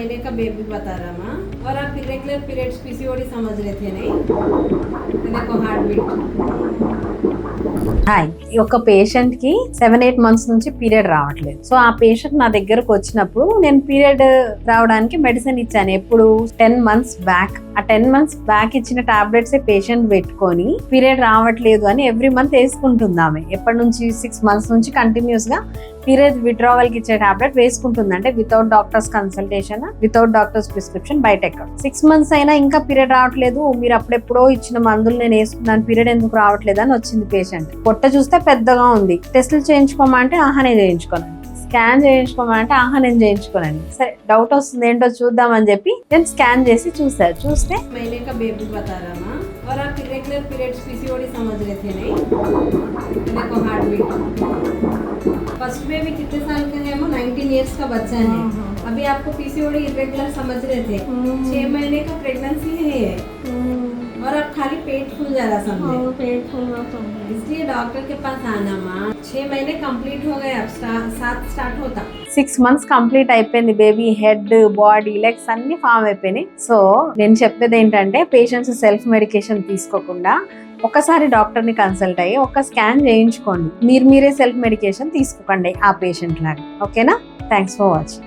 महीने का बेबी बता रहा माँ और आप इरेगुलर पीरियड्स पीसीओडी समझ रहे थे नहीं। देखो हार्ट बीट। హాయ్ ఒక పేషెంట్ కి 7-8 మంత్స్ నుంచి పీరియడ్ రావట్లేదు. సో ఆ పేషెంట్ నా దగ్గరకు వచ్చినప్పుడు నేను పీరియడ్ రావడానికి మెడిసిన్ ఇచ్చాను. ఎప్పుడు 10 మంత్స్ బ్యాక్. ఆ 10 మంత్స్ బ్యాక్ ఇచ్చిన టాబ్లెట్స్ పేషెంట్ పెట్టుకొని పీరియడ్ రావట్లేదు అని ఎవ్రీ మంత్ వేసుకుంటుంది ఆమె. ఎప్పటి నుంచి 6 మంత్స్ నుంచి కంటిన్యూస్ గా పీరియడ్ విత్డ్రావల్ కి ఇచ్చే టాబ్లెట్ వేసుకుంటుంది. అంటే without doctors consultation, without doctors prescription, బయట ఎక్కడ 6 మంత్స్ అయినా ఇంకా పీరియడ్ రావట్లేదు, మీరు అప్పుడెప్పుడో ఇచ్చిన మందులు నేను వేసుకున్నాను, పీరియడ్ ఎందుకు రావట్లేదు అని వచ్చింది పేషెంట్. పొట్ట చూస్తే పెద్దగా ఉంది, టెస్టులు చేయించుకోమంటే ఆహానే చేయించుకోనండి, స్కాన్ చేయించుకోమంటే నేను చేయించుకోనండి. సరే డౌట్ వస్తుంది ఏంటో చూద్దామని చెప్పి నేను స్కాన్ చేసి చూస్తే महीने का बेबी बता रहा माँ और आप इरेगुलर पीरियड्स पीसीओडी समझ रहे थे नहीं। देखो हार्ट बीट। फर्स्ट बेबी कितने साल का है? वो 19 इयर्स का बच्चा है। अभी आपको पीसीओडी इरेगुलर समझ रहे थे। 6 महीने का प्रेगनेंसी है ये और अब खाली पेट फूल जा रहा समझे। पेट फूल रहा समझे। इसलिए डॉक्टर के पास आना माँ। 6 महीने कंप्लीट हो गए, अब 7 स्टार्ट होता। 6 మంత్స్ కంప్లీట్ అయిపోయింది. బేబీ హెడ్, బాడీ, లెగ్స్ అన్ని ఫామ్ అయిపోయినాయి. సో నేను చెప్పేది ఏంటంటే పేషెంట్స్ సెల్ఫ్ మెడికేషన్ తీసుకోకుండా ఒకసారి డాక్టర్ ని కన్సల్ట్ అయ్యి ఒక స్కాన్ చేయించుకోండి. మీరే సెల్ఫ్ మెడికేషన్ తీసుకోకండి ఆ పేషెంట్ లాగా. ఓకేనా? Thanks for watching.